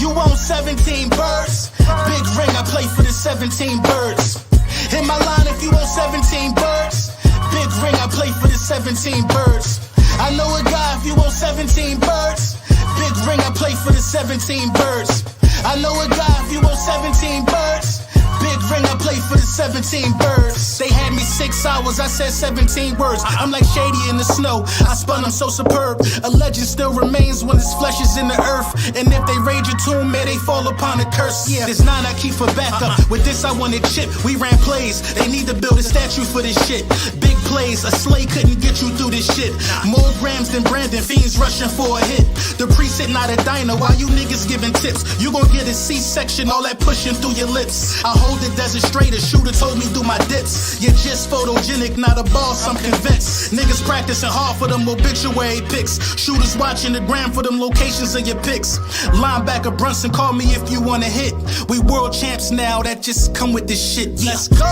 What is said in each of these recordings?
You want 17 birds? Big ring, I play for the 17 birds. Hit my line if you want 17 birds. Big ring, I play for the 17 birds. I know a guy if you want 17 birds. Big ring, I play for the 17 birds. I know a guy if you want 17 birds. Big ring, I play for the 17 birds. They had me 6 hours, I said 17 words. I'm like Shady in the snow, I spun, I'm so superb. A legend still remains when his flesh is in the earth. And if they raid your tomb, may they fall upon a curse. Yeah, this 9 I keep for backup. With this I wanted chip, we ran plays. They need to build a statue for this shit. Big plays, a sleigh couldn't get you through this shit. More grams than Brandon, fiends rushing for a hit. The priest sitting out a diner while you niggas giving tips. You gon' get a C-section, all that pushing through your lips. I hold the desert straight, a shooter told me do my dips. You're just photogenic, not a boss, I'm convinced. Niggas practicing hard for them obituary pics. Shooters watching the gram for them locations of your pics. Linebacker Brunson, call me if you wanna hit. We world champs now, that just come with this shit. Let's go!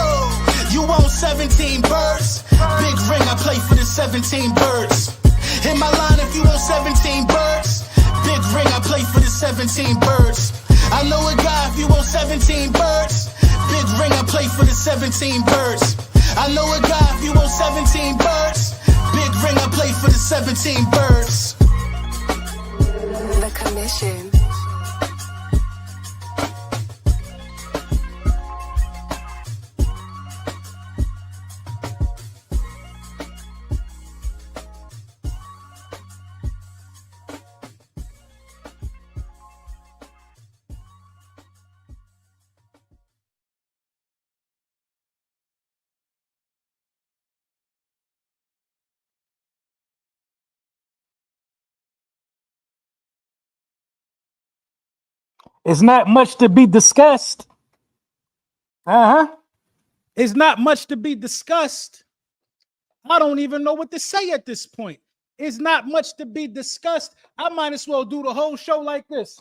You want 17 birds? Big ring, I play for the 17 birds. Hit my line if you want 17 birds. Big ring, I play for the 17 birds. I know a guy if you want 17 birds. Big ring, I play for the 17 birds. I know a guy if you want 17 birds. Big ring, I play for the 17 birds. The Commission. It's not much to be discussed. It's not much to be discussed. I don't even know what to say at this point. It's not much to be discussed. I might as well do the whole show like this.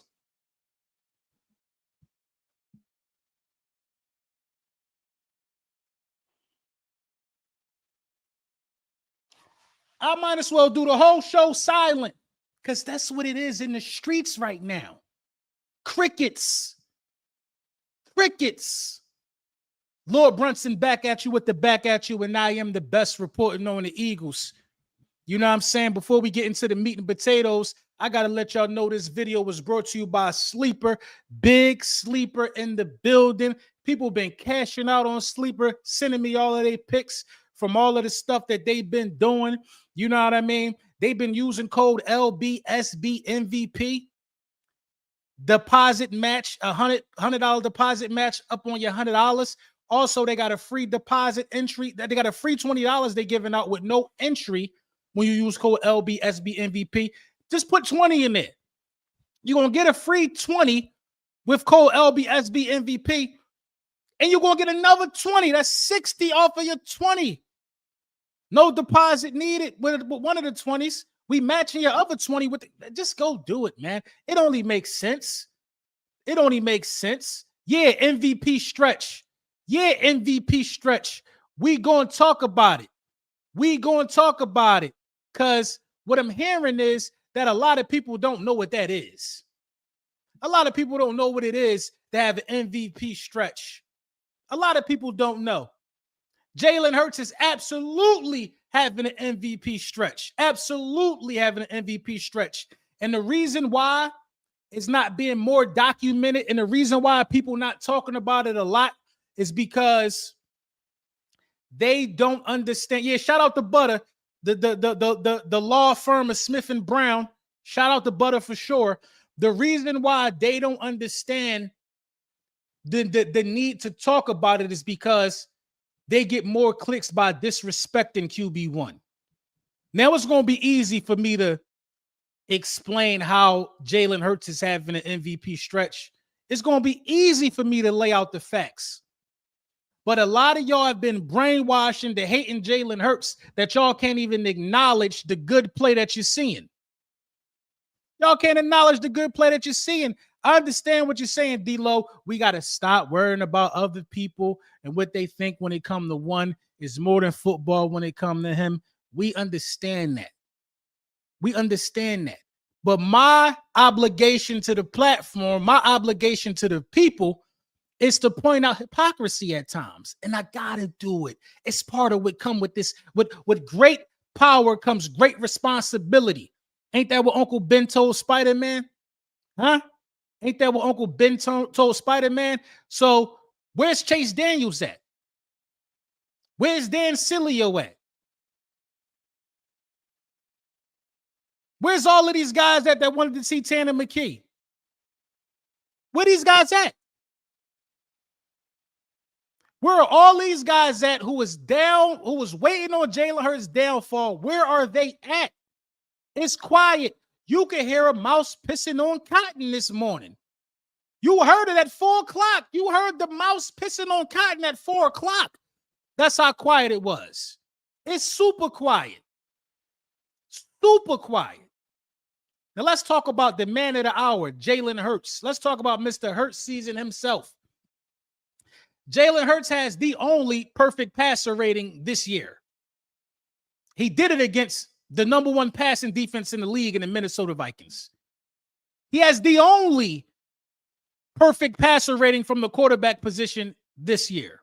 I might as well do the whole show silent, because that's what it is in the streets right now. Crickets. Crickets. Lord Brunson back at you with the back at you, and I am the best reporting on the Eagles. You know what I'm saying? Before we get into the meat and potatoes, I got to let y'all know this video was brought to you by Sleeper. Big Sleeper in the building. People been cashing out on Sleeper, sending me all of their pics from all of the stuff that they've been doing. You know what I mean? They've been using code LBSBMVP. Deposit match, $100 deposit match up on your $100. Also, they got a free deposit entry. They got a free $20 they're giving out with no entry when you use code LBSBMVP. Just put 20 in there. You're going to get a free 20 with code LBSBMVP, and you're going to get another 20. That's 60 off of your 20. No deposit needed with one of the 20s. We matching your other 20 with just go do it, man. It only makes sense. It only makes sense. Yeah, MVP stretch. Yeah, MVP stretch. We going to talk about it. We going to talk about it, because what I'm hearing is that a lot of people don't know what that is. A lot of people don't know what it is to have an MVP stretch. A lot of people don't know. Jalen Hurts is absolutely having an MVP stretch. Absolutely having an MVP stretch. And the reason why it's not being more documented, and the reason why people not talking about it a lot, is because they don't understand. Yeah, shout out to Butter, the law firm of Smith and Brown. Shout out to Butter for sure. The reason why they don't understand the need to talk about it is because they get more clicks by disrespecting QB1. Now it's going to be easy for me to explain how Jalen Hurts is having an MVP stretch. It's going to be easy for me to lay out the facts. But a lot of y'all have been brainwashed into hating Jalen Hurts that y'all can't even acknowledge the good play that you're seeing. Y'all can't acknowledge the good play that you're seeing. I understand what you're saying, D-Lo. We got to stop worrying about other people and what they think when it comes to one is more than football when it comes to him. We understand that. We understand that. But my obligation to the platform, my obligation to the people is to point out hypocrisy at times. And I gotta do it. It's part of what come with this. With great power comes great responsibility. Ain't that what Uncle Ben told Spider-Man? Huh? Ain't that what Uncle Ben told Spider-Man? So where's Chase Daniels at? Where's Dan Sileo at? Where's all of these guys that wanted to see Tanner McKee? Where these guys at? Where are all these guys at who was down, who was waiting on Jalen Hurts' downfall? Where are they at? It's quiet. You can hear a mouse pissing on cotton this morning. You heard it at 4 o'clock. You heard the mouse pissing on cotton at 4 o'clock. That's how quiet it was. It's super quiet. Super quiet. Now let's talk about the man of the hour, Jalen Hurts. Let's talk about Mr. Hurts season himself. Jalen Hurts has the only perfect passer rating this year. He did it against the number 1 passing defense in the league in the Minnesota Vikings. He has the only perfect passer rating from the quarterback position this year.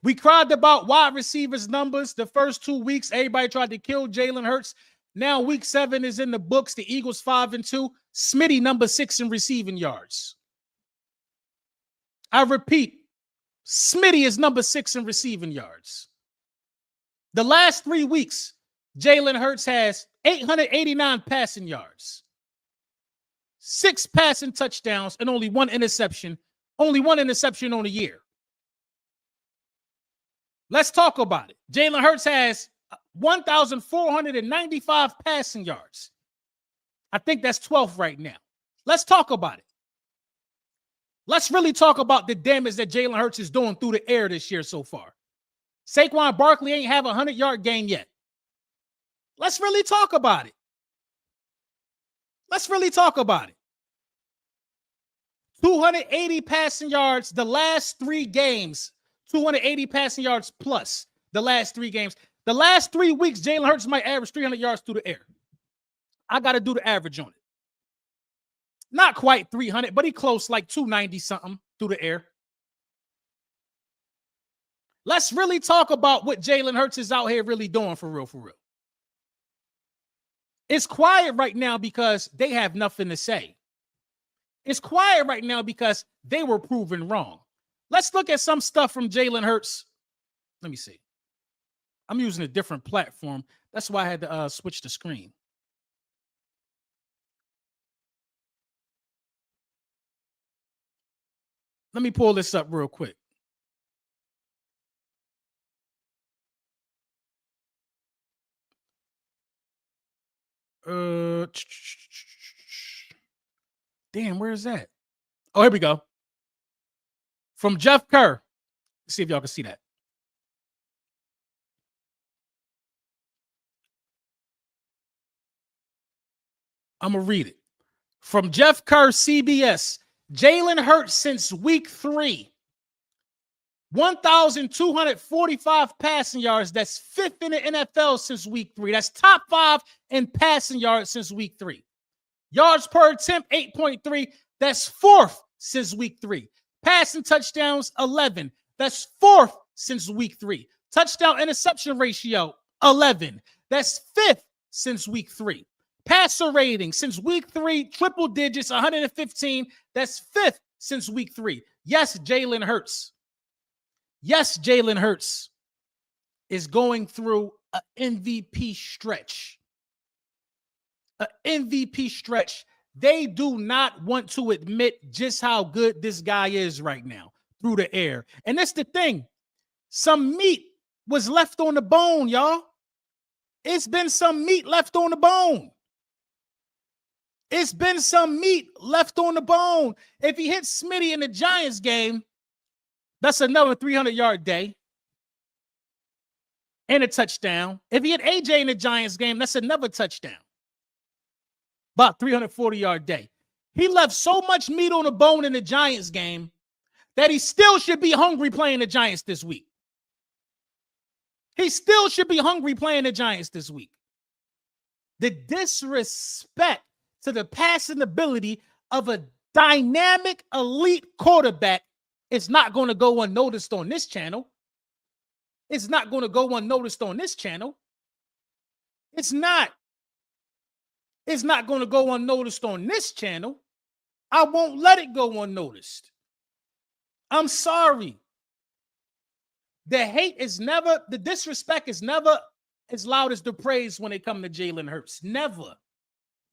We cried about wide receivers numbers the first 2 weeks. Everybody tried to kill Jalen Hurts. Now week 7 is in the books. The Eagles 5-2. Smitty number 6 in receiving yards. I repeat, Smitty is number 6 in receiving yards. The last 3 weeks, Jalen Hurts has 889 passing yards, 6 passing touchdowns, and only 1 interception. Only 1 interception on the year. Let's talk about it. Jalen Hurts has 1,495 passing yards. I think that's 12th right now. Let's talk about it. Let's really talk about the damage that Jalen Hurts is doing through the air this year so far. Saquon Barkley ain't have a 100-yard game yet. Let's really talk about it. Let's really talk about it. 280 passing yards the last 3 games. 280 passing yards plus the last 3 games. The last 3 weeks, Jalen Hurts might average 300 yards through the air. I got to do the average on it. Not quite 300, but he close, like 290 something through the air. Let's really talk about what Jalen Hurts is out here really doing for real, for real. It's quiet right now because they have nothing to say. It's quiet right now because they were proven wrong. Let's look at some stuff from Jalen Hurts. Let me see. I'm using a different platform. That's why I had to switch the screen. Let me pull this up real quick. Damn, where is that? Oh, here we go. From Jeff Kerr. Let's see if y'all can see that. I'm going to read it. From Jeff Kerr, CBS. Jalen Hurts since week 3. 1,245 passing yards. That's 5th in the NFL since week 3. That's top 5 in passing yards since week 3. Yards per attempt, 8.3. That's 4th since week 3. Passing touchdowns, 11. That's 4th since week 3. Touchdown interception ratio, 11. That's 5th since week 3. Passer rating since week 3, triple digits, 115. That's 5th since week 3. Yes, Jalen Hurts. Yes, Jalen Hurts is going through an MVP stretch. An MVP stretch. They do not want to admit just how good this guy is right now through the air. And that's the thing. Some meat was left on the bone, y'all. It's been some meat left on the bone. It's been some meat left on the bone. If he hits Smitty in the Giants game, that's another 300-yard day and a touchdown. If he hit AJ in the Giants game, that's another touchdown. About 340-yard day. He left so much meat on the bone in the Giants game that he still should be hungry playing the Giants this week. He still should be hungry playing the Giants this week. The disrespect to the passing ability of a dynamic elite quarterback is not going to go unnoticed on this channel. It's not going to go unnoticed on this channel. It's not. It's not going to go unnoticed on this channel. I won't let it go unnoticed. I'm sorry. The hate is never, the disrespect is never as loud as the praise when it comes to Jalen Hurts. Never.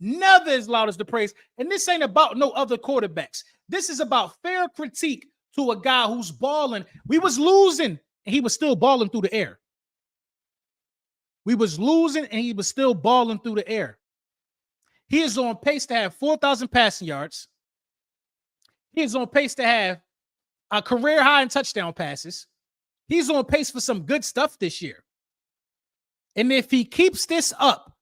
Never as loud as the praise. And this ain't about no other quarterbacks. This is about fair critique to a guy who's balling. We was losing, and he was still balling through the air. We was losing, and he was still balling through the air. He is on pace to have 4,000 passing yards. He is on pace to have a career high in touchdown passes. He's on pace for some good stuff this year. And if he keeps this up,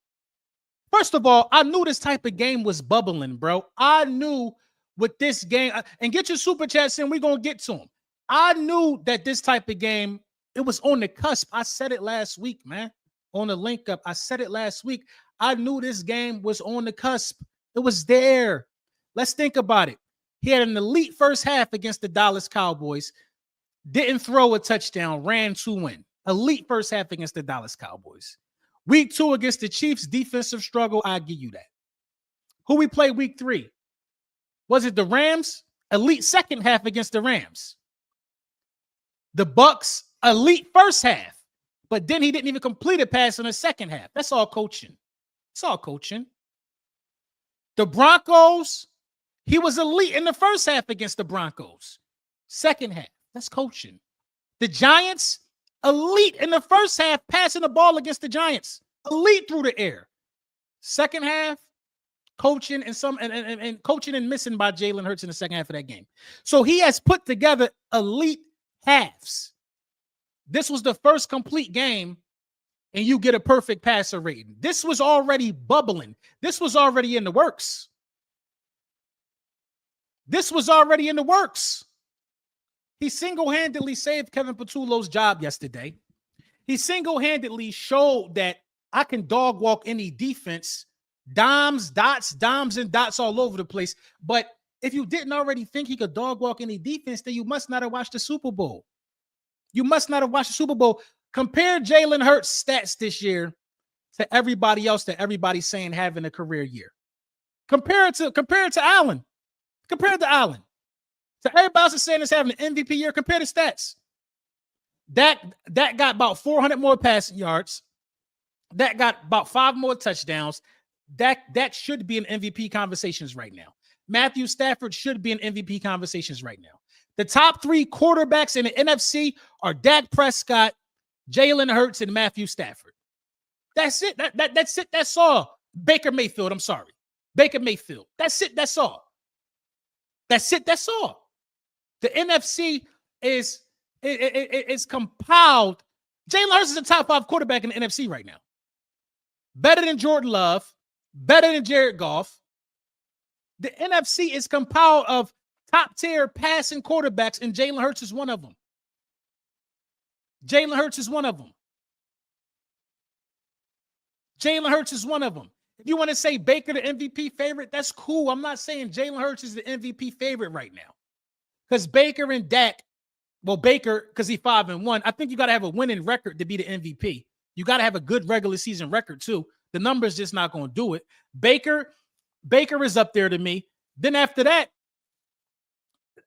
first of all, I knew this type of game was bubbling, bro. I knew with this game, and get your super chats in, we're going to get to them. I knew that this type of game, it was on the cusp. I said it last week, man, on the link up. I said it last week. I knew this game was on the cusp. It was there. Let's think about it. He had an elite first half against the Dallas Cowboys. Didn't throw a touchdown, ran to win. Elite first half against the Dallas Cowboys. Week 2 against the Chiefs, defensive struggle. I give you that. Who we played week 3? Was it the Rams? Elite second half against the Rams. The Bucks, elite first half. But then he didn't even complete a pass in the second half. That's all coaching. It's all coaching. The Broncos, he was elite in the first half against the Broncos. Second half, that's coaching. The Giants, elite in the first half, passing the ball against the Giants. Elite through the air. Second half, coaching and coaching and missing by Jalen Hurts in the second half of that game. So he has put together elite halves. This was the first complete game, and you get a perfect passer rating. This was already bubbling. This was already in the works. This was already in the works. He single-handedly saved Kevin Patullo's job yesterday. He single-handedly showed that I can dog walk any defense, dimes, and dots all over the place. But if you didn't already think he could dog walk any defense, then you must not have watched the Super Bowl. You must not have watched the Super Bowl. Compare Jalen Hurts' stats this year to everybody else that everybody's saying having a career year. Compare it to Allen. Compare it to Allen. So everybody else is saying it's having an MVP year. Compare the stats. That got about 400 more passing yards. That got about 5 more touchdowns. That should be in MVP conversations right now. Matthew Stafford should be in MVP conversations right now. The top 3 quarterbacks in the NFC are Dak Prescott, Jalen Hurts, and Matthew Stafford. That's it. That's it. That's all. Baker Mayfield. I'm sorry. Baker Mayfield. That's it. That's all. That's it. That's all. The NFC is compiled. Jalen Hurts is the top 5 quarterback in the NFC right now. Better than Jordan Love. Better than Jared Goff. The NFC is compiled of top-tier passing quarterbacks, and Jalen Hurts is one of them. Jalen Hurts is one of them. Jalen Hurts is one of them. If you want to say Baker the MVP favorite, that's cool. I'm not saying Jalen Hurts is the MVP favorite right now. Because Baker and Dak, well, Baker, because he's 5-1, I think you got to have a winning record to be the MVP. You got to have a good regular season record, too. The number's just not going to do it. Baker is up there to me. Then after that,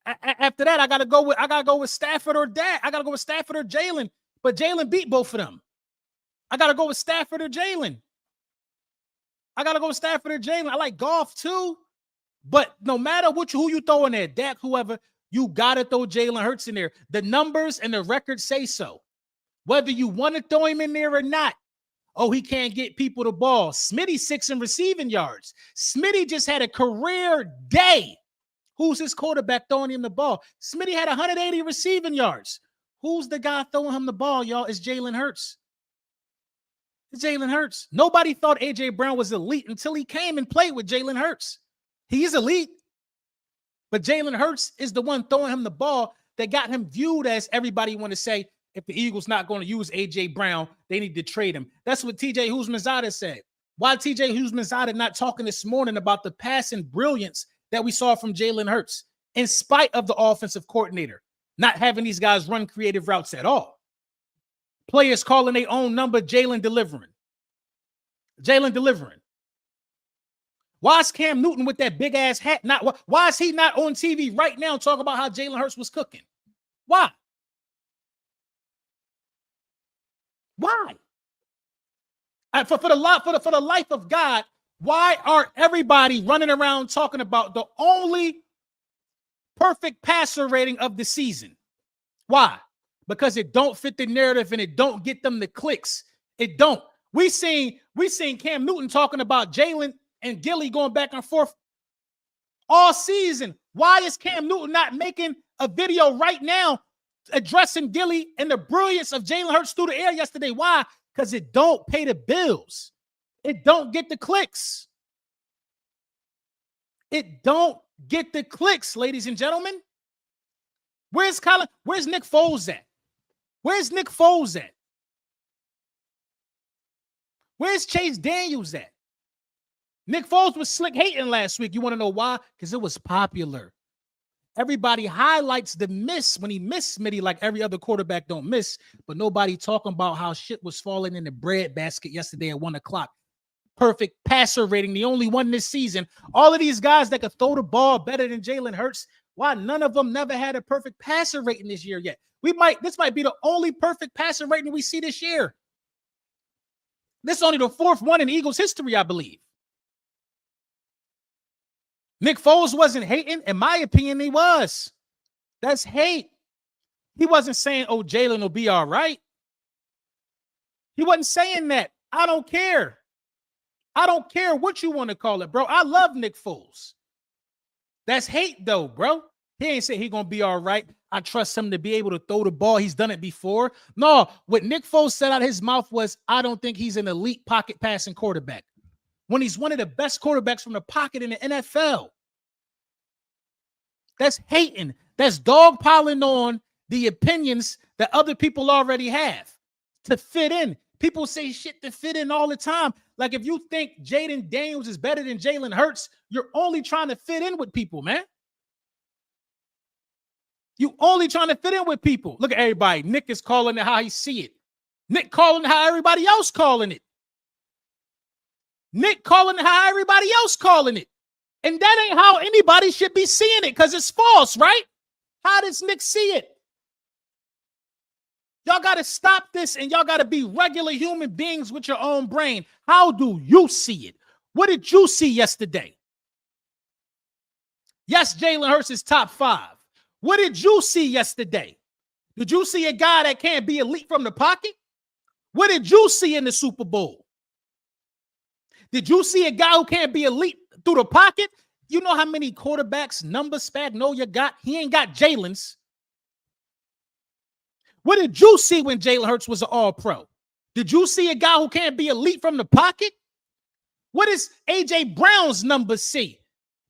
I gotta go with Stafford or Dak. I gotta go with Stafford or Jalen. But Jalen beat both of them. I gotta go with Stafford or Jalen. I like Goff too. But no matter who you throw in there, Dak, whoever, you gotta throw Jalen Hurts in there. The numbers and the records say so. Whether you want to throw him in there or not. Oh, he can't get people the ball. Smitty 6 in receiving yards. Smitty just had a career day. Who's his quarterback throwing him the ball? Smitty had 180 receiving yards. Who's the guy throwing him the ball, y'all? It's Jalen Hurts. It's Jalen Hurts. Nobody thought A.J. Brown was elite until he came and played with Jalen Hurts. He's elite. But Jalen Hurts is the one throwing him the ball that got him viewed as everybody want to say, if the Eagles not going to use A.J. Brown, they need to trade him. That's what T.J. Huzmanzada said. Why TJ Hughes-Mazada not talking this morning about the passing brilliance that we saw from Jalen Hurts, in spite of the offensive coordinator not having these guys run creative routes at all? Players calling their own number, Jalen delivering. Jalen delivering. Why is Cam Newton with that big ass hat? Why is he not on TV right now talking about how Jalen Hurts was cooking? Why? Why? For the life of God, why are everybody running around talking about the only perfect passer rating of the season? Why? Because it don't fit the narrative and it don't get them the clicks. It don't. We seen Cam Newton talking about Jalen and Gilly going back and forth all season. Why is Cam Newton not making a video right now addressing Gilly and the brilliance of Jalen Hurts through the air yesterday? Why? Because it don't pay the bills. It don't get the clicks. It don't get the clicks, ladies and gentlemen. Where's Colin? Where's Nick Foles at? Where's Nick Foles at? Where's Chase Daniels at? Nick Foles was slick hating last week. You want to know why? Because it was popular. Everybody highlights the miss when he missed Smitty like every other quarterback don't miss, but nobody talking about how shit was falling in the bread basket yesterday at 1 o'clock. Perfect passer rating, the only one this season. All of these guys that could throw the ball better than Jalen Hurts, why none of them never had a perfect passer rating this year yet? This might be the only perfect passer rating we see this year. This is only the 4th one in Eagles history, I believe. Nick Foles wasn't hating. In my opinion, he was. That's hate. He wasn't saying, oh, Jalen will be all right. He wasn't saying that. I don't care. I don't care what you want to call it, bro. I love Nick Foles. That's hate, though, bro. He ain't say he going to be all right. I trust him to be able to throw the ball. He's done it before. No, what Nick Foles said out of his mouth was, I don't think he's an elite pocket passing quarterback, when he's one of the best quarterbacks from the pocket in the NFL. That's hating. That's dogpiling on the opinions that other people already have to fit in. People say shit to fit in all the time. Like, if you think Jaden Daniels is better than Jalen Hurts, you're only trying to fit in with people, man. You only trying to fit in with people. Look at everybody. Nick is calling it how he see it. Nick calling it how everybody else calling it. Nick calling it how everybody else calling it. And that ain't how anybody should be seeing it, because it's false, right? How does Nick see it? Y'all got to stop this, and y'all got to be regular human beings with your own brain. How do you see it? What did you see yesterday? Yes, Jalen Hurts is top 5. What did you see yesterday? Did you see a guy that can't be elite from the pocket? What did you see in the Super Bowl? Did you see a guy who can't be elite through the pocket? You know how many quarterbacks number Spagnuolo got? He ain't got Jalen's. What did you see when Jalen Hurts was an all-pro? Did you see a guy who can't be elite from the pocket? What does A.J. Brown's number see?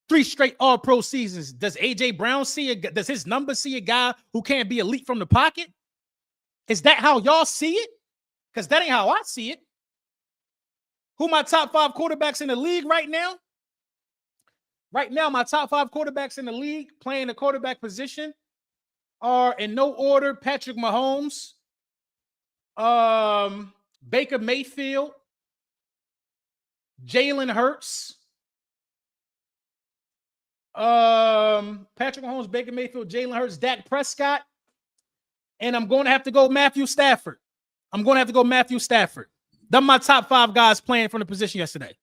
3 straight all-pro seasons. Does A.J. Brown does his number see a guy who can't be elite from the pocket? Is that how y'all see it? Because that ain't how I see it. Who my top 5 quarterbacks in the league right now? Right now, my top 5 quarterbacks in the league playing the quarterback position are, in no order, Patrick Mahomes, Baker Mayfield, Jalen Hurts, Patrick Mahomes, Baker Mayfield, Jalen Hurts, Dak Prescott, and I'm going to have to go Matthew Stafford. Them my top 5 guys playing from the position yesterday.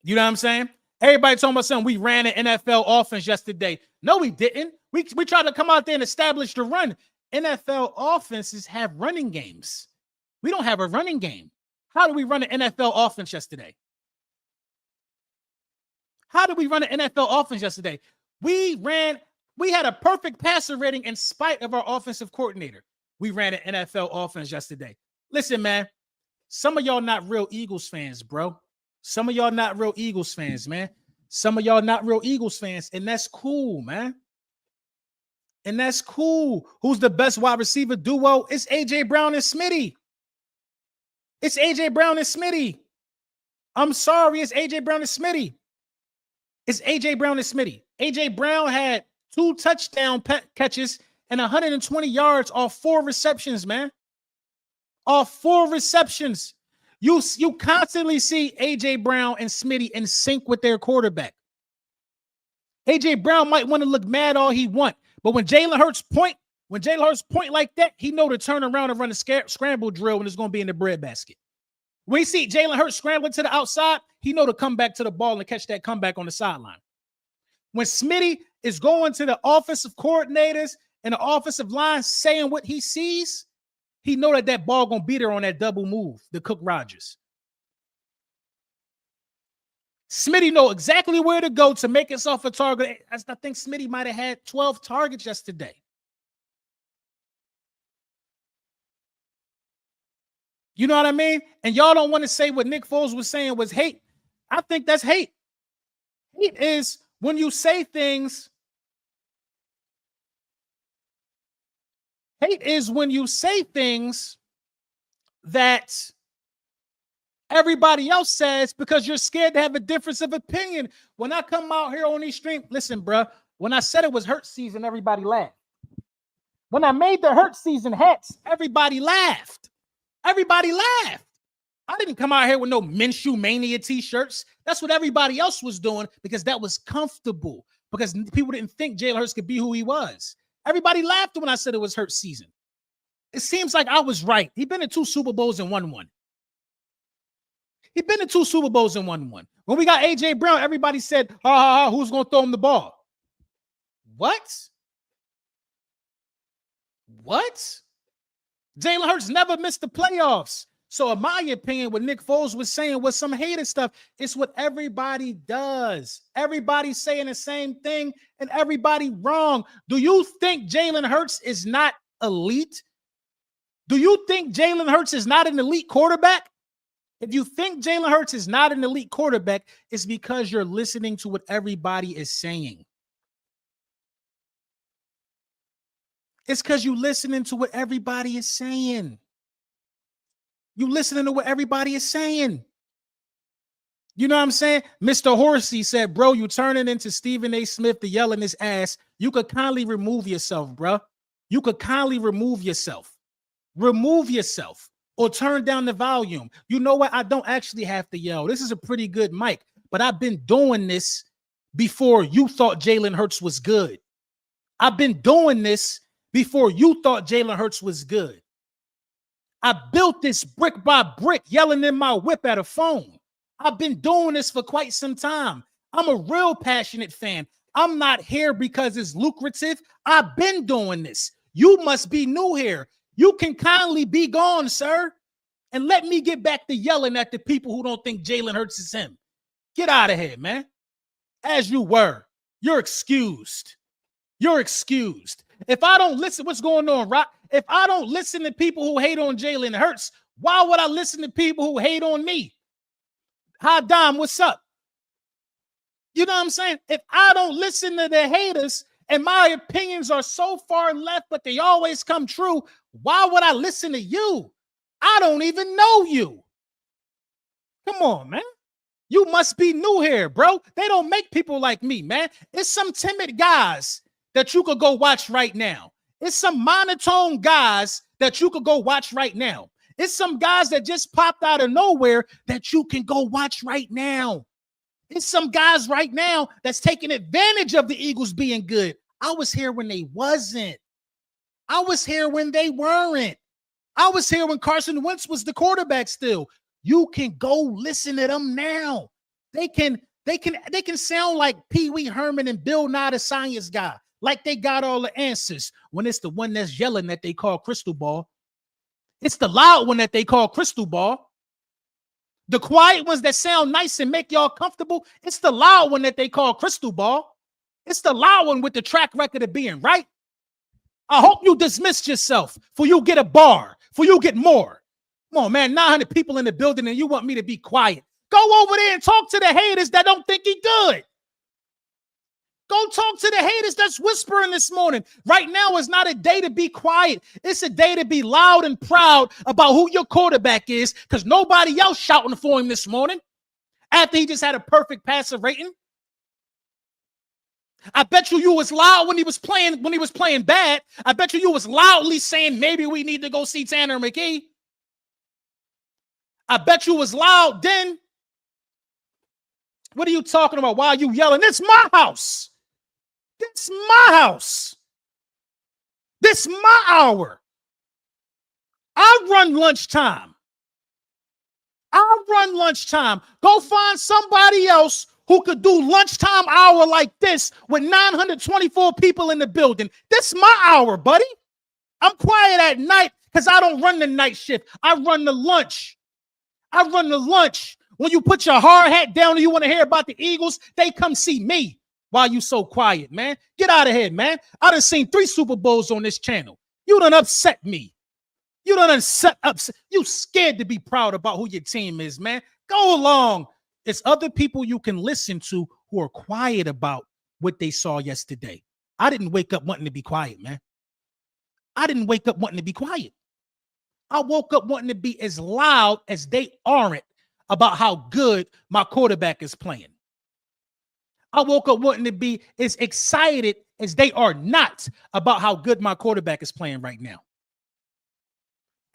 You know what I'm saying? Everybody talking about something. We ran an NFL offense yesterday. No, we didn't. We tried to come out there and establish the run. NFL offenses have running games. We don't have a running game. How do we run an NFL offense yesterday? We had a perfect passer rating in spite of our offensive coordinator. We ran an NFL offense yesterday. Listen, man, some of y'all not real Eagles fans, bro. Some of y'all not real Eagles fans, man. And that's cool, man. And that's cool. Who's the best wide receiver duo? It's A.J. Brown and Smitty. It's A.J. Brown and Smitty. I'm sorry, it's A.J. Brown and Smitty. It's A.J. Brown and Smitty. A.J. Brown had 2 touchdown catches and 120 yards off 4 receptions, man. Off 4 receptions. You constantly see A.J. Brown and Smitty in sync with their quarterback. A.J. Brown might want to look mad all he want, but when Jalen Hurts point like that, he know to turn around and run a scramble drill when it's going to be in the breadbasket. When you see Jalen Hurts scrambling to the outside, he know to come back to the ball and catch that comeback on the sideline. When Smitty is going to the offensive coordinators and the offensive line saying what he sees, he know that ball going to be there on that double move, the Cook Rodgers. Smitty know exactly where to go to make himself a target. I think Smitty might have had 12 targets yesterday. You know what I mean? And y'all don't want to say what Nick Foles was saying was hate. I think that's hate. Hate is when you say things. Hate is when you say things that everybody else says because you're scared to have a difference of opinion. When I come out here on these streams, listen, bro, when I said it was hurt season, everybody laughed. When I made the hurt season hats, everybody laughed. Everybody laughed. I didn't come out here with no Minshew Mania t-shirts. That's what everybody else was doing because that was comfortable, because people didn't think Jalen Hurts could be who he was. Everybody laughed when I said it was hurt season. It seems like I was right. He'd been in 2 Super Bowls and won 1. He'd been in 2 Super Bowls and won 1. When we got A.J. Brown, everybody said, who's going to throw him the ball? What? Jalen Hurts never missed the playoffs. So in my opinion, what Nick Foles was saying was some hater stuff. It's what everybody does. Everybody's saying the same thing and everybody wrong. Do you think Jalen Hurts is not elite? Do you think Jalen Hurts is not an elite quarterback? If you think Jalen Hurts is not an elite quarterback, it's because you're listening to what everybody is saying. It's because you're listening to what everybody is saying. You listening to what everybody is saying. You know what I'm saying? Mr. Horsey said, bro, you turning into Stephen A. Smith to yell in his ass. You could kindly remove yourself, bro. You could kindly remove yourself. Remove yourself or turn down the volume. You know what? I don't actually have to yell. This is a pretty good mic, but I've been doing this before you thought Jalen Hurts was good. I've been doing this before you thought Jalen Hurts was good. I built this brick by brick, yelling in my whip at a phone. I've been doing this for quite some time. I'm a real passionate fan. I'm not here because it's lucrative. I've been doing this. You must be new here. You can kindly be gone, sir. And let me get back to yelling at the people who don't think Jalen Hurts is him. Get out of here, man. As you were. You're excused. You're excused. If I don't listen, what's going on, Rock? If I don't listen to people who hate on Jalen Hurts, why would I listen to people who hate on me? Hi, Dom, what's up? You know what I'm saying? If I don't listen to the haters and my opinions are so far left, but they always come true, why would I listen to you? I don't even know you. Come on, man. You must be new here, bro. They don't make people like me, man. It's some timid guys that you could go watch right now. It's some monotone guys that you could go watch right now. It's some guys that just popped out of nowhere that you can go watch right now. It's some guys right now that's taking advantage of the Eagles being good. I was here when they wasn't. I was here when they weren't. I was here when Carson Wentz was the quarterback still. You can go listen to them now. They can sound like Pee Wee Herman and Bill Nye the Science Guy, like they got all the answers, when it's the one that's yelling that they call Crystal Ball. It's the loud one that they call Crystal Ball. The quiet ones that sound nice and make y'all comfortable, it's the loud one that they call Crystal Ball. It's the loud one with the track record of being right. I hope you dismissed yourself for you get a bar, for you get more. Come on, man, 900 people in the building and you want me to be quiet. Go over there and talk to the haters that don't think he good. Go talk to the haters that's whispering this morning. Right now is not a day to be quiet. It's a day to be loud and proud about who your quarterback is, because nobody else shouting for him this morning after he just had a perfect passer rating. I bet you was loud when he was playing bad. I bet you was loudly saying maybe we need to go see Tanner McKee. I bet you was loud then. What are you talking about? Why are you yelling? It's my house. This my house. This my hour. I run lunchtime. Go find somebody else who could do lunchtime hour like this with 924 people in the building. This my hour, buddy. I'm quiet at night because I don't run the night shift. I run the lunch. When you put your hard hat down and you want to hear about the Eagles, they come see me. Why you so quiet, man? Get out of here, man. I done seen 3 Super Bowls on this channel. You done upset me. You scared to be proud about who your team is, man. Go along. It's other people you can listen to who are quiet about what they saw yesterday. I didn't wake up wanting to be quiet, man. I woke up wanting to be as loud as they aren't about how good my quarterback is playing. I woke up wanting to be as excited as they are not about how good my quarterback is playing right now.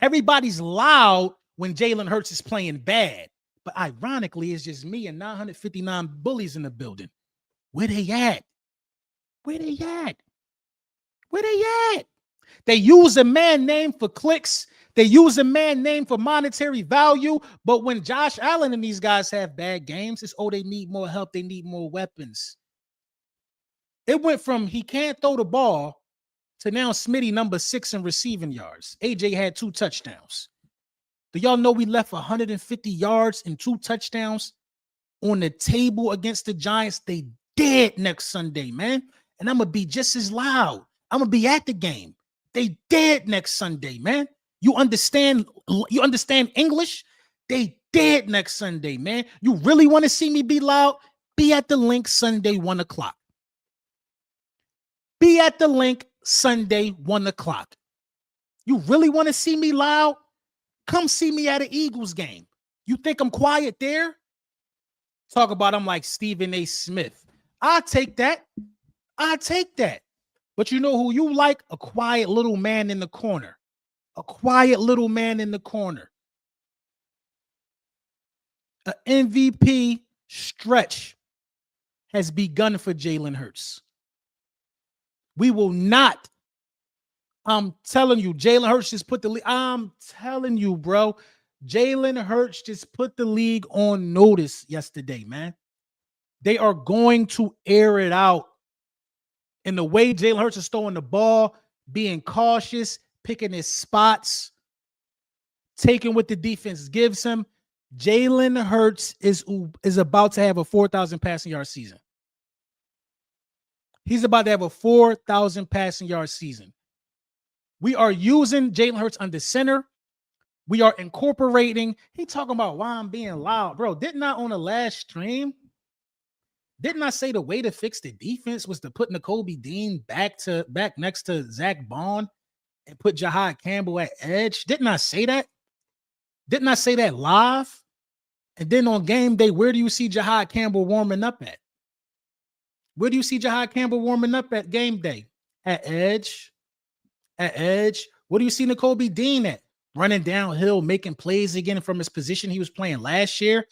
Everybody's loud when Jalen Hurts is playing bad. But ironically, it's just me and 959 bullies in the building. Where they at? They use a man name for clicks. They use a man name for monetary value. But when Josh Allen and these guys have bad games, it's, they need more help. They need more weapons. It went from he can't throw the ball to now Smitty number 6 in receiving yards. AJ had 2 touchdowns. Do y'all know we left 150 yards and 2 touchdowns on the table against the Giants? They dead next Sunday, man. And I'm going to be just as loud. I'm going to be at the game. They dead next Sunday, man. You understand English? They dead next Sunday, man. You really want to see me be loud? Be at the link Sunday, 1 o'clock. Be at the link Sunday, 1 o'clock. You really want to see me loud? Come see me at an Eagles game. You think I'm quiet there? Talk about I'm like Stephen A. Smith. I take that. But you know who you like? A quiet little man in the corner. An MVP stretch has begun for Jalen Hurts. We will not. I'm telling you, Jalen Hurts just put the league. I'm telling you, bro. Jalen Hurts just put the league on notice yesterday, man. They are going to air it out. And the way Jalen Hurts is throwing the ball, being cautious, picking his spots, taking what the defense gives him. Jalen Hurts is about to have a 4,000 passing yard season. He's about to have a 4,000 passing yard season. We are using Jalen Hurts under center. We are incorporating. He talking about why I'm being loud. Bro, didn't I on the last stream? Didn't I say the way to fix the defense was to put Nakobe Dean back next to Zach Bond and put Jahad Campbell at edge? Didn't I say that? Didn't I say that live? And then on game day, where do you see Jahad Campbell warming up at? Where do you see Jahad Campbell warming up at game day? At edge. What do you see Nakobe Dean at? Running downhill, making plays again from his position he was playing last year.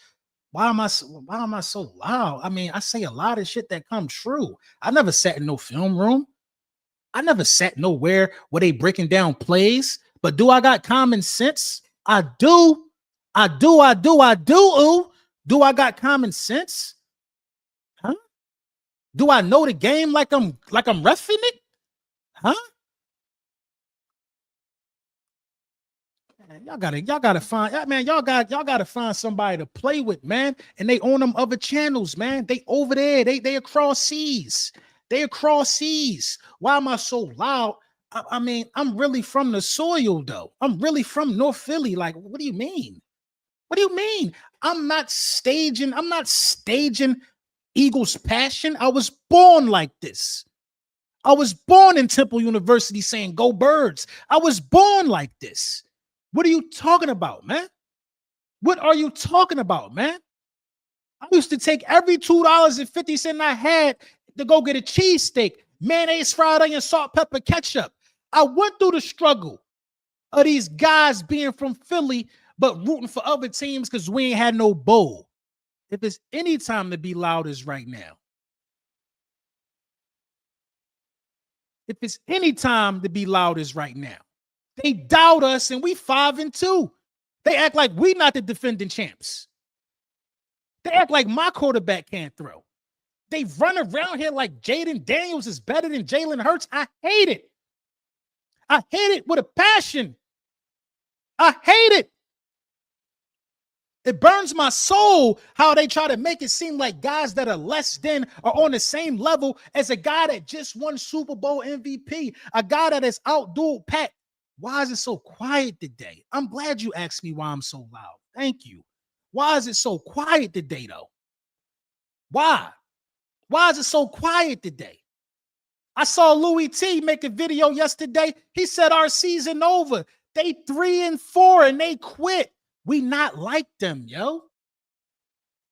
Why am I so loud? I mean, I say a lot of shit that comes true. I never sat in no film room. I never sat nowhere where they breaking down plays. But do I got common sense? I do. Do I got common sense? Huh? Do I know the game like I'm reffing it? Huh? Man, y'all gotta find somebody to play with, man. And they own them other channels, man. They over there. They across seas. Why am I so loud? I mean, I'm really from the soil, though. I'm really from North Philly. Like, what do you mean? I'm not staging Eagles passion. I was born like this. I was born in Temple University saying, go Birds. I was born like this. What are you talking about, man? What are you talking about, man? I used to take every $2.50 I had to go get a cheesesteak, mayonnaise, fried onion, salt, pepper, ketchup. I went through the struggle of these guys being from Philly, but rooting for other teams because we ain't had no bowl. If it's any time to be loud, is right now. If it's any time to be loud, is right now. They doubt us, and we 5-2. They act like we not the defending champs. They act like my quarterback can't throw. They run around here like Jaden Daniels is better than Jalen Hurts. I hate it. I hate it with a passion. I hate it. It burns my soul how they try to make it seem like guys that are less than are on the same level as a guy that just won Super Bowl MVP, a guy that has outdueled Pat. Why is it so quiet today? I'm glad you asked me why I'm so loud. Thank you. Why is it so quiet today, though? Why? Why is it so quiet today? I saw Louis T make a video yesterday. He said our season over. They 3-4 and they quit. We not like them, yo.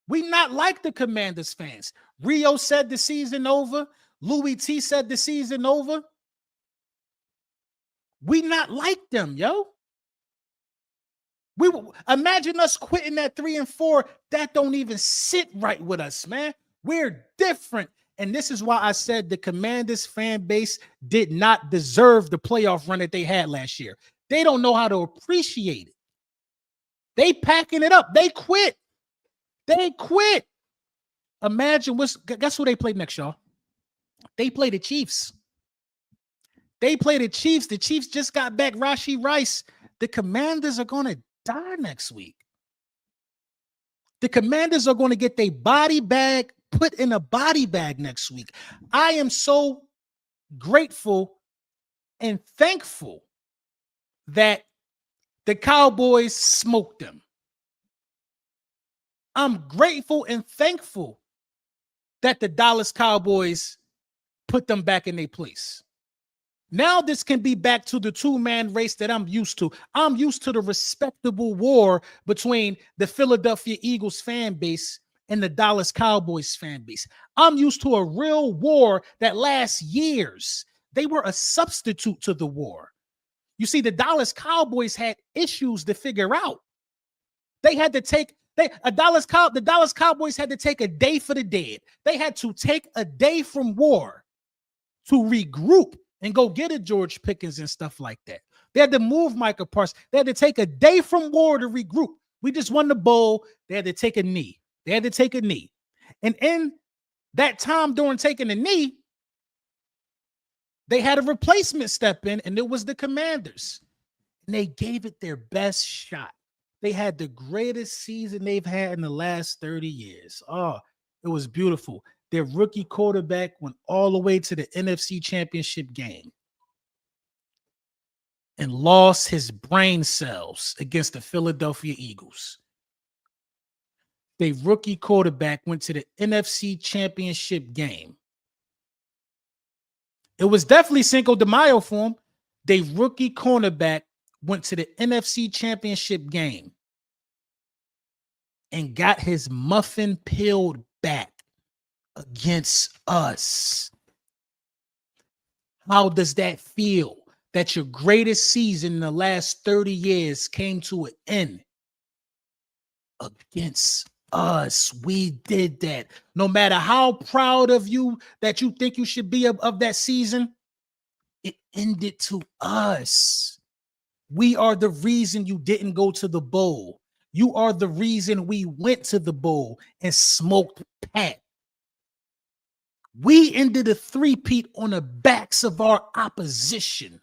We not like the Commanders fans. Rio said the season over. Louis T said the season over. We not like them, yo. We imagine us quitting at 3-4. That don't even sit right with us, man. We're different. And this is why I said the Commanders fan base did not deserve the playoff run that they had last year. They don't know how to appreciate it. They packing it up. They quit. They quit. Imagine guess who they play next, y'all? They play the Chiefs. They play the Chiefs. The Chiefs just got back Rashee Rice. The Commanders are going to die next week. The Commanders are going to get their body bag put in a body bag next week. I am so grateful and thankful that the Cowboys smoked them. I'm grateful and thankful that the Dallas Cowboys put them back in their place. Now this can be back to the two-man race that I'm used to. I'm used to the respectable war between the Philadelphia Eagles fan base and the Dallas Cowboys fan base. I'm used to a real war that lasts years. They were a substitute to the war. You see, the Dallas Cowboys had issues to figure out. They had to take the Dallas Cowboys had to take a day for the dead. They had to take a day from war to regroup and go get a George Pickens and stuff like that. They had to move Micah Parsons. They had to take a day from war to regroup. We just won the bowl. They had to take a knee. They had to take a knee. And in that time during taking a knee, they had a replacement step in, and it was the Commanders. And they gave it their best shot. They had the greatest season they've had in the last 30 years. Oh, it was beautiful. Their rookie quarterback went all the way to the NFC Championship game and lost his brain cells against the Philadelphia Eagles. Their rookie quarterback went to the NFC Championship game. It was definitely Cinco de Mayo for him. Their rookie cornerback went to the NFC Championship game and got his muffin peeled back against us. How does that feel that your greatest season in the last 30 years came to an end against us? We did that. No matter how proud of you that you think you should be of that season, it ended to us. We are the reason you didn't go to the bowl. You are the reason we went to the bowl and smoked Pat. We ended a three-peat on the backs of our opposition.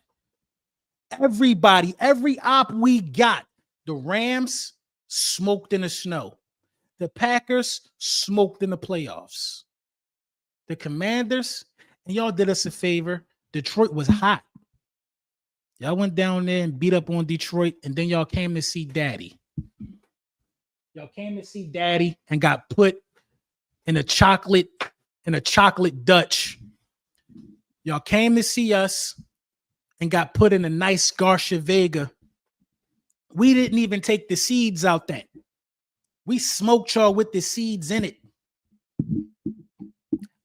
Everybody, every op we got, the Rams smoked in the snow. The Packers smoked in the playoffs. The Commanders, and y'all did us a favor. Detroit was hot. Y'all went down there and beat up on Detroit, and then y'all came to see Daddy. Y'all came to see Daddy and got put in a chocolate Dutch. Y'all came to see us and got put in a nice Garcia Vega. We didn't even take the seeds out that. We smoked y'all with the seeds in it.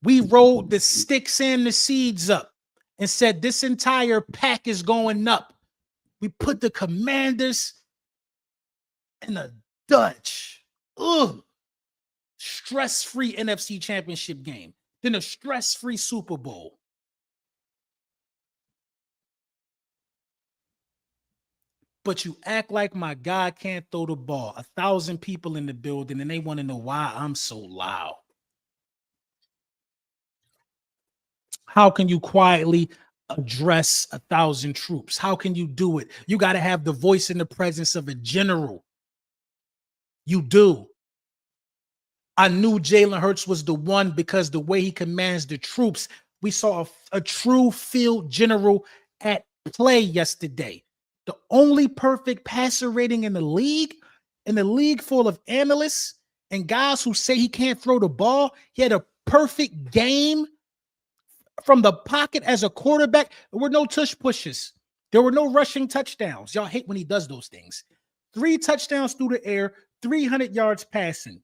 We rolled the sticks and the seeds up and said this entire pack is going up. We put the Commanders in a Dutch. Ugh. Stress-free NFC Championship game. Then a stress-free Super Bowl. But you act like my guy can't throw the ball. 1,000 people in the building, and they want to know why I'm so loud. How can you quietly address 1,000 troops? How can you do it? You got to have the voice and the presence of a general. You do. I knew Jalen Hurts was the one because the way he commands the troops, we saw a true field general at play yesterday. The only perfect passer rating in the league full of analysts and guys who say he can't throw the ball. He had a perfect game from the pocket as a quarterback. There were no tush pushes. There were no rushing touchdowns. Y'all hate when he does those things. 3 touchdowns through the air, 300 yards passing.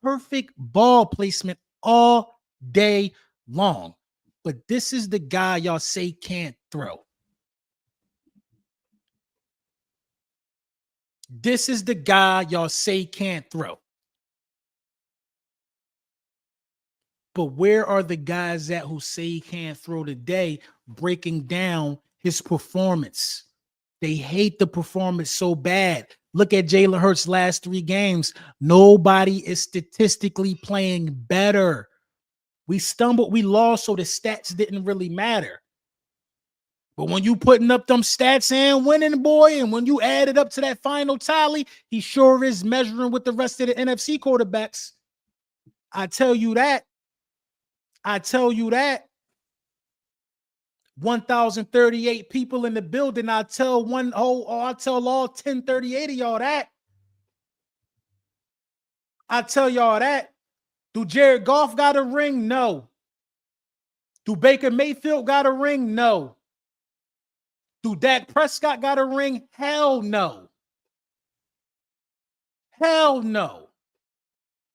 Perfect ball placement all day long. But this is the guy y'all say can't throw. This is the guy y'all say can't throw. But where are the guys at who say he can't throw today, breaking down his performance? They hate the performance so bad. Look at Jalen Hurts' last 3 games. Nobody is statistically playing better. We stumbled, we lost, so the stats didn't really matter. But when you putting up them stats and winning, boy, and when you add it up to that final tally, he sure is measuring with the rest of the NFC quarterbacks. I tell you that. 1,038 people in the building. I'll tell all 1038 of y'all that. I tell y'all that. Do Jared Goff got a ring? No. Do Baker Mayfield got a ring? No. Do Dak Prescott got a ring? Hell no. Hell no.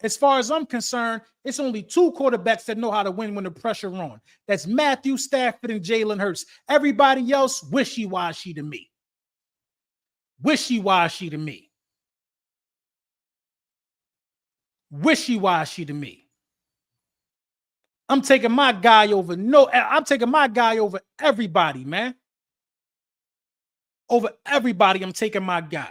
As far as I'm concerned, it's only 2 quarterbacks that know how to win when the pressure on. That's Matthew Stafford and Jalen Hurts. Everybody else, wishy-washy to me. Wishy-washy to me. Wishy-washy to me. I'm taking my guy over. I'm taking my guy over everybody, man. Over everybody, I'm taking my guy.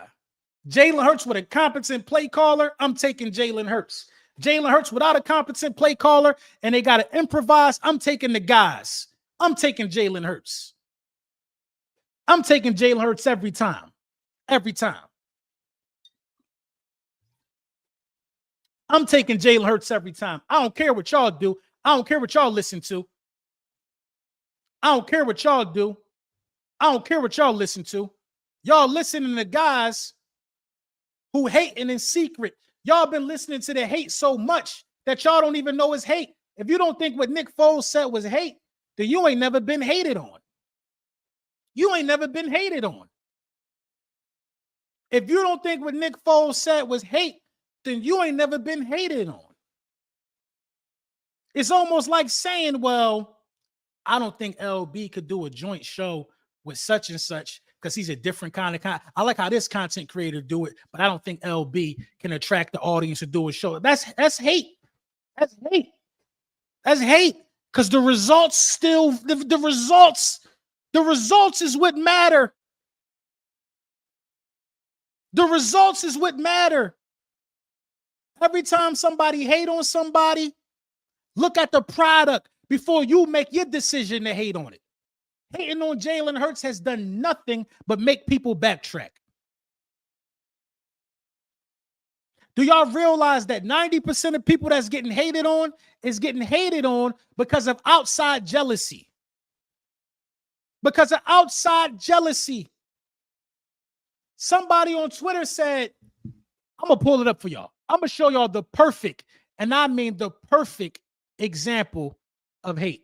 Jalen Hurts with a competent play caller, I'm taking Jalen Hurts. Jalen Hurts without a competent play caller and they got to improvise, I'm taking the guys. I'm taking Jalen Hurts. I'm taking Jalen Hurts every time. Every time. I'm taking Jalen Hurts every time. I don't care what y'all do. I don't care what y'all listen to. I don't care what y'all do. I don't care what y'all listen to. Y'all listening to guys who hating in secret. Y'all been listening to the hate so much that y'all don't even know it's hate. If you don't think what Nick Foles said was hate, then you ain't never been hated on. You ain't never been hated on. If you don't think what Nick Foles said was hate, then you ain't never been hated on. It's almost like saying, well, I don't think LB could do a joint show with such and such because he's a different kind of I like how this content creator do it, but I don't think LB can attract the audience to do a show. That's hate. That's hate. That's hate. Because the results still, the results is what matter. The results is what matter. Every time somebody hate on somebody, look at the product before you make your decision to hate on it. Hating on Jalen Hurts has done nothing but make people backtrack. Do y'all realize that 90% of people that's getting hated on is getting hated on because of outside jealousy? Because of outside jealousy. Somebody on Twitter said, I'm going to pull it up for y'all. I'm going to show y'all the perfect And I mean the perfect example of hate.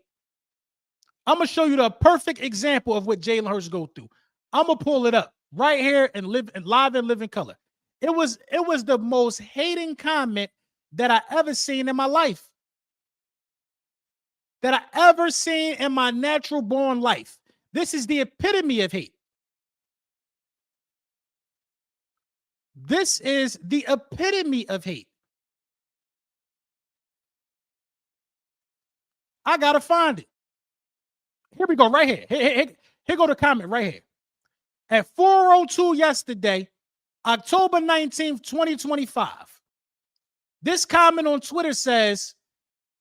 I'm going to show you the perfect example of what Jalen Hurts go through. I'm going to pull it up right here and live and live in color. It was the most hating comment that I ever seen in my life. That I ever seen in my natural born life. This is the epitome of hate. This is the epitome of hate. I gotta find it. Here we go, right here. Here go the comment right here. At 4:02 yesterday, October 19th, 2025. This comment on Twitter says,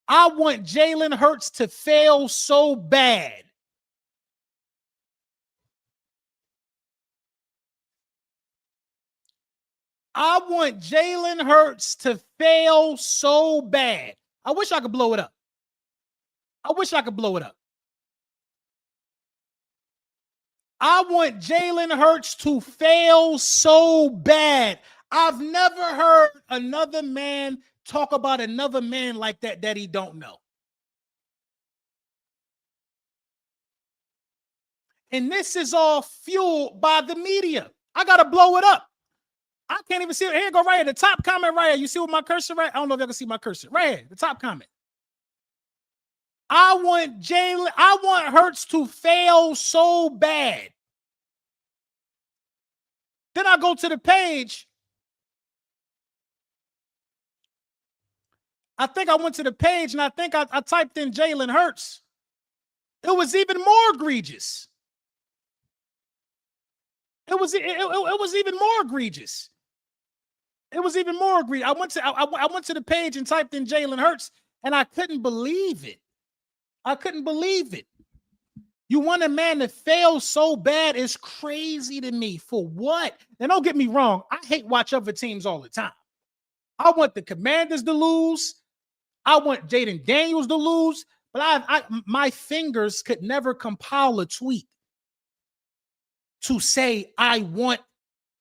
I want Jalen Hurts to fail so bad. I want Jalen Hurts to fail so bad. I wish I could blow it up. I wish I could blow it up. I want Jalen Hurts to fail so bad. I've never heard another man talk about another man like that he don't know. And this is all fueled by the media. I got to blow it up. I can't even see it. Here, go right here. The top comment right here. You see with my cursor right? I don't know if y'all can see my cursor. Right here, the top comment. I want Hurts to fail so bad. Then I go to the page. I think I went to the page and I think I typed in Jalen Hurts. It was even more egregious. It was even more egregious. It was even more egregious. I went to the page and typed in Jalen Hurts and I couldn't believe it. I couldn't believe it. You want a man to fail so bad is crazy to me. For what? And don't get me wrong. I hate watch other teams all the time. I want the Commanders to lose. I want Jaden Daniels to lose. But my fingers could never compile a tweet to say I want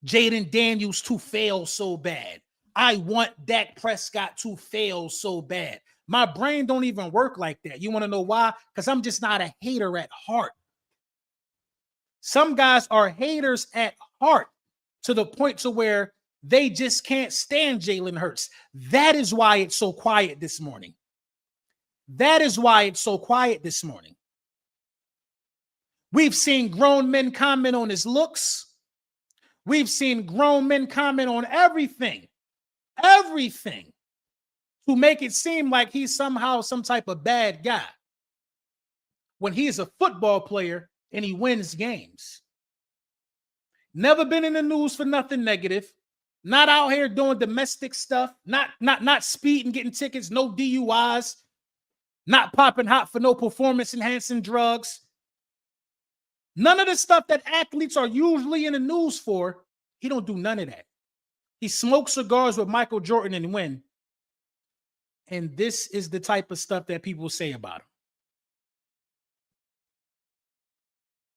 Jaden Daniels to fail so bad. I want Dak Prescott to fail so bad. My brain don't even work like that. You want to know why? Because I'm just not a hater at heart. Some guys are haters at heart to the point to where they just can't stand Jalen Hurts. That is why it's so quiet this morning. That is why it's so quiet this morning. We've seen grown men comment on his looks. We've seen grown men comment on everything to make it seem like he's somehow some type of bad guy when he's a football player and he wins games. Never been in the news for nothing negative. Not out here doing domestic stuff. Not speeding, getting tickets, no DUIs. Not popping hot for no performance-enhancing drugs. None of the stuff that athletes are usually in the news for, he don't do none of that. He smokes cigars with Michael Jordan and win. And this is the type of stuff that people say about him.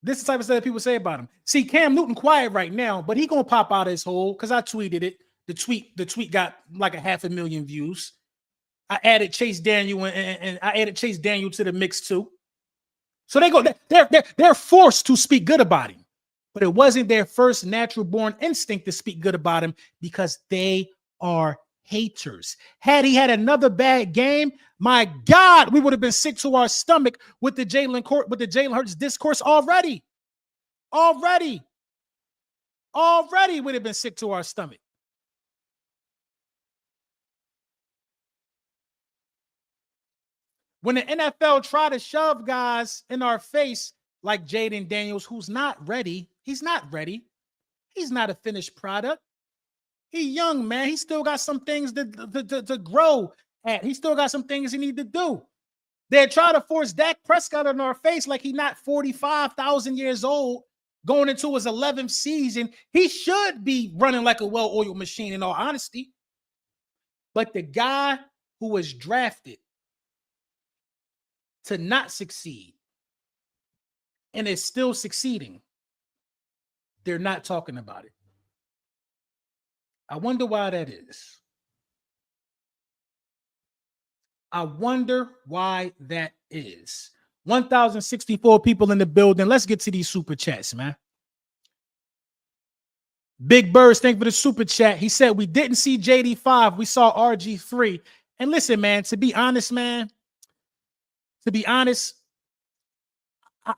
This is the type of stuff that people say about him. See, Cam Newton quiet right now, but he gonna pop out of his hole because I tweeted it. The tweet got like 500,000 views. I added Chase Daniel and I added Chase Daniel to the mix too. So they're forced to speak good about him. But it wasn't their first natural born instinct to speak good about him because they are haters. Had he had another bad game, my God, we would have been sick to our stomach with the Jalen Hurts discourse already. Already would have been sick to our stomach. When the NFL try to shove guys in our face like Jaden Daniels, who's not ready, he's not ready. He's not a finished product. He's young, man. He still got some things to grow at. He still got some things he need to do. They're trying to force Dak Prescott in our face like he's not 45,000 years old going into his 11th season. He should be running like a well-oiled machine in all honesty. But the guy who was drafted to not succeed and is still succeeding, they're not talking about it. I wonder why that is. I wonder why that is. 1,064 people in the building. Let's get to these super chats, man. Big Birds, thank you for the super chat. He said, we didn't see JD5, we saw RG3. And listen, man, to be honest,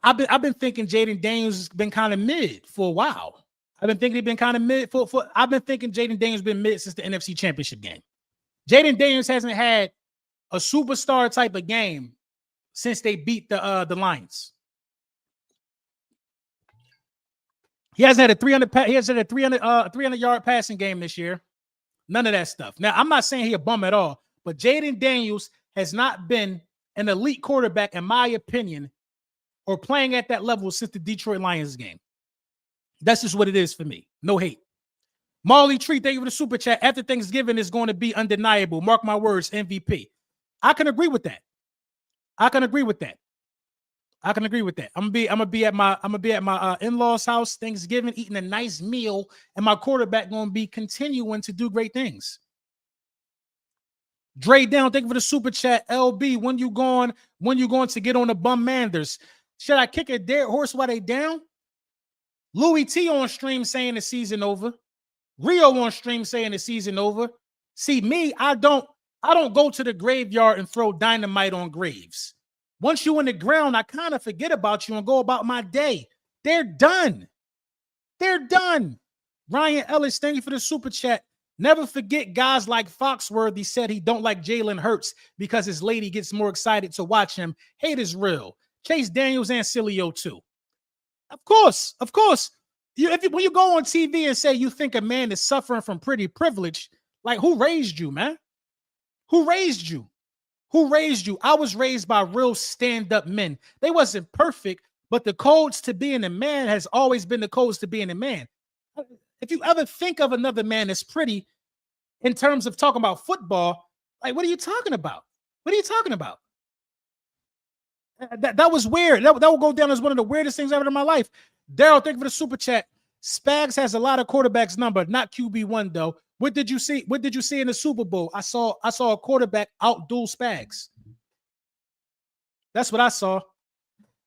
I've been thinking Jaden Daniels has been kind of mid for a while. I've been thinking Jaden Daniels been mid since the NFC Championship game. Jaden Daniels hasn't had a superstar type of game since they beat the Lions. He hasn't had a 300 yard passing game this year. None of that stuff. Now, I'm not saying he a bum at all, but Jaden Daniels has not been an elite quarterback, in my opinion, or playing at that level since the Detroit Lions game. That's just what it is for me. No hate. Marley Tree, thank you for the super chat. After Thanksgiving is going to be undeniable. Mark my words, MVP. I can agree with that. I'm gonna be at my in-laws' house Thanksgiving, eating a nice meal, and my quarterback gonna be continuing to do great things. Dre down, thank you for the super chat. LB, when you going to get on the bum Manders? Should I kick a dead horse while they down? Louis T on stream saying the season over. Rio on stream saying the season over. See me, I don't go to the graveyard and throw dynamite on graves. Once you in the ground, I kind of forget about you and go about my day. They're done. Ryan Ellis, thank you for the super chat. Never forget guys like Foxworthy said he don't like Jalen Hurts because his lady gets more excited to watch him. Hate is real. Chase Daniels and Cilio too. Of course. When you go on TV and say you think a man is suffering from pretty privilege, like who raised you, man? Who raised you? I was raised by real stand-up men. They wasn't perfect, but the codes to being a man has always been the codes to being a man. If you ever think of another man that's pretty in terms of talking about football, like what are you talking about? That was weird. That will go down as one of the weirdest things ever in my life. Daryl, thank you for the super chat. Spags has a lot of quarterbacks number, not QB1 though. What did you see? What did you see in the Super Bowl? I saw a quarterback outduel Spags. That's what I saw.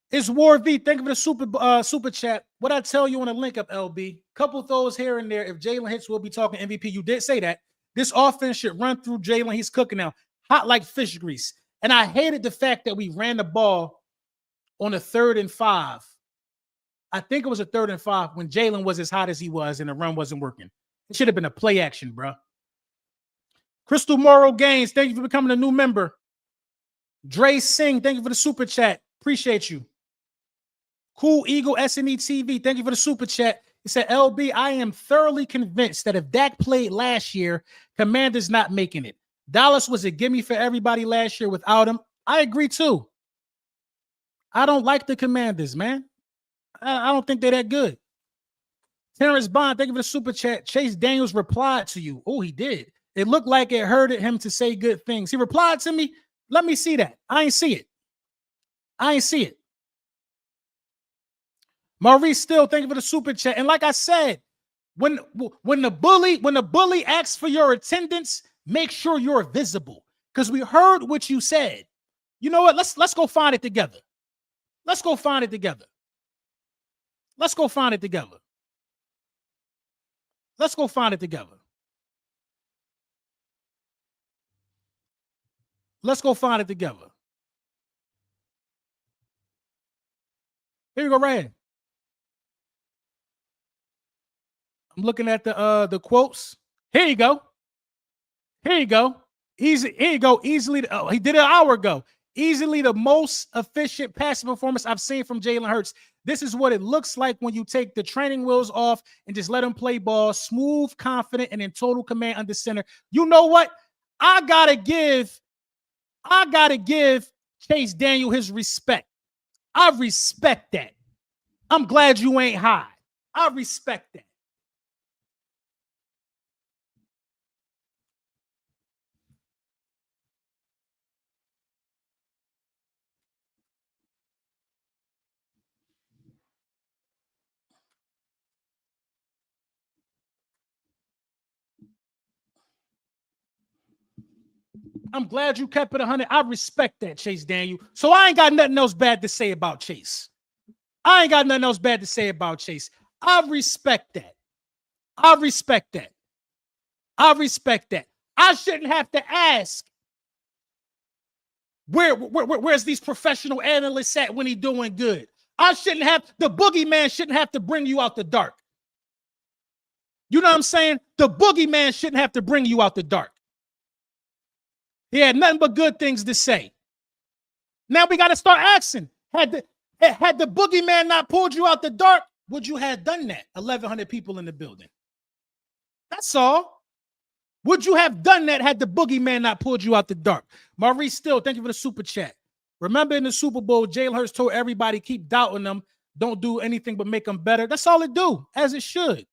It's War V. Thank you for the super chat. What I tell you on a link up, LB. Couple throws here and there. If Jalen hits, we'll be talking MVP. You did say that. This offense should run through Jalen. He's cooking now. Hot like fish grease. And I hated the fact that we ran the ball on a 3rd and 5. I think it was a 3rd and 5 when Jalen was as hot as he was and the run wasn't working. It should have been a play action, bro. Crystal Morrow Gaines, thank you for becoming a new member. Dre Singh, thank you for the super chat. Appreciate you. Cool Eagle SNE TV, thank you for the super chat. He said, LB, I am thoroughly convinced that if Dak played last year, Commanders not making it. Dallas was a gimme for everybody last year without him. I agree too. I don't like the Commanders, man. I don't think they're that good. Terrence Bond, thank you for the super chat. Chase Daniels replied to you. Oh, he did. It looked like it hurted him to say good things. He replied to me. Let me see that. I ain't see it. Maurice Still, thank you for the super chat. And like I said, when the bully asks for your attendance, make sure you're visible. Because we heard what you said. You know what? Let's go find it together. Let's go find it together. Here you go, right here. I'm looking at the quotes. Here you go. Easily. He did it an hour ago. Easily the most efficient passing performance I've seen from Jalen Hurts. This is what it looks like when you take the training wheels off and just let him play ball, smooth, confident, and in total command under center. You know what? I gotta give Chase Daniel his respect. I respect that. I'm glad you ain't high. I respect that. I'm glad you kept it 100. I respect that, Chase Daniel. So I ain't got nothing else bad to say about Chase. I ain't got nothing else bad to say about Chase. I respect that. I respect that. I respect that. I shouldn't have to ask where's these professional analysts at when he doing good. I shouldn't have, the boogeyman shouldn't have to bring you out the dark. You know what I'm saying? The boogeyman shouldn't have to bring you out the dark. He had nothing but good things to say. Now we got to start asking, had the boogeyman not pulled you out the dark, would you have done that? 1,100 people in the building. That's all. Would you have done that had the boogeyman not pulled you out the dark? Maurice Still, thank you for the super chat. Remember in the Super Bowl, Jalen Hurts told everybody, keep doubting them. Don't do anything but make them better. That's all it do, as it should.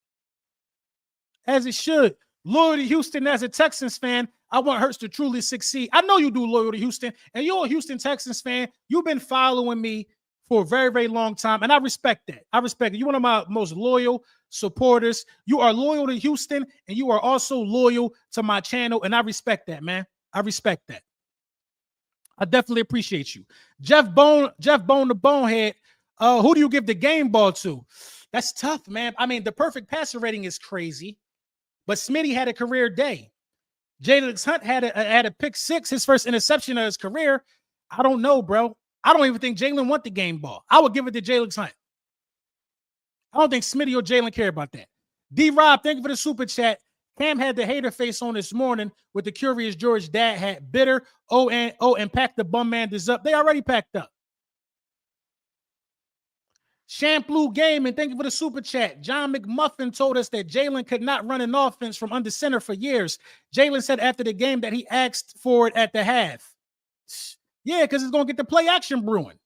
As it should. Loyal to Houston as a Texans fan, I want Hurts to truly succeed. I know you do, loyal to Houston, and you're a Houston Texans fan. You've been following me for a very, very long time, and I respect that. I respect it. You're one of my most loyal supporters. You are loyal to Houston, and you are also loyal to my channel, and I respect that, man. I respect that. I definitely appreciate you. Jeff Bone the Bonehead, who do you give the game ball to? That's tough, man. I mean, the perfect passer rating is crazy, but Smitty had a career day. Jalen Hunt had a pick six, his first interception of his career. I don't know, bro. I don't even think Jalen want the game ball. I would give it to Jalen Hunt. I don't think Smitty or Jalen care about that. D-Rob, thank you for the super chat. Cam had the hater face on this morning with the Curious George dad hat. Bitter. And pack the bum manders up. They already packed up. Shampoo Gaming, thank you for the super chat. John McMuffin told us that Jalen could not run an offense from under center for years. Jalen said after the game that he asked for it at the half. Yeah, because it's going to get the play action brewing.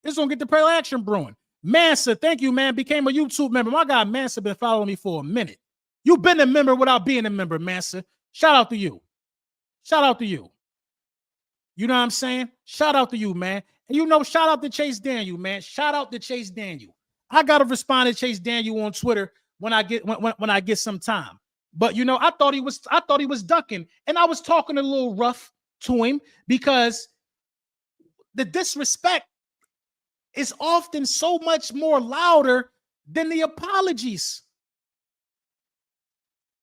It's going to get the play action brewing. Mansa, thank you, man. Became a YouTube member. My guy Mansa been following me for a minute. You've been a member without being a member, Mansa. Shout out to you. Shout out to you. You know what I'm saying? Shout out to you, man. And you know, shout out to Chase Daniel, man. Shout out to Chase Daniel. I gotta respond to Chase Daniel on Twitter when I get some time. But you know, I thought he was ducking, and I was talking a little rough to him because the disrespect is often so much more louder than the apologies.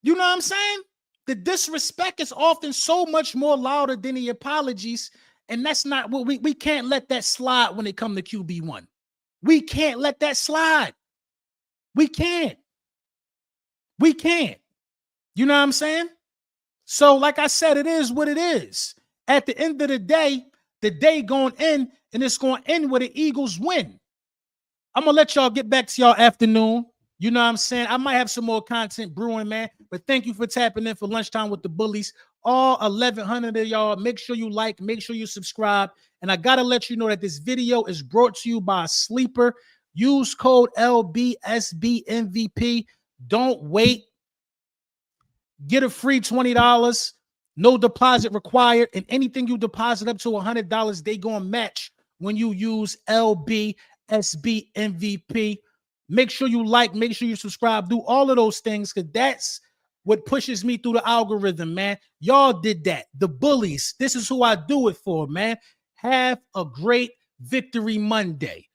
You know what I'm saying? The disrespect is often so much more louder than the apologies, and that's not what we can't let that slide when it comes to QB1. We can't let that slide. We can't. We can't. You know what I'm saying? So, like I said, it is what it is. At the end of the day going in, and it's going to end with the Eagles win. I'm going to let y'all get back to y'all afternoon. You know what I'm saying? I might have some more content brewing, man. But thank you for tapping in for Lunchtime with the Bullies. All 1,100 of y'all, make sure you like, make sure you subscribe. And I got to let you know that this video is brought to you by Sleeper. Use code LBSBMVP. Don't wait. Get a free $20. No deposit required. And anything you deposit up to $100, they going to match when you use LBSBMVP. Make sure you like, make sure you subscribe, do all of those things because that's what pushes me through the algorithm, man. Y'all did that. The Bullies, this is who I do it for, man. Have a great Victory Monday.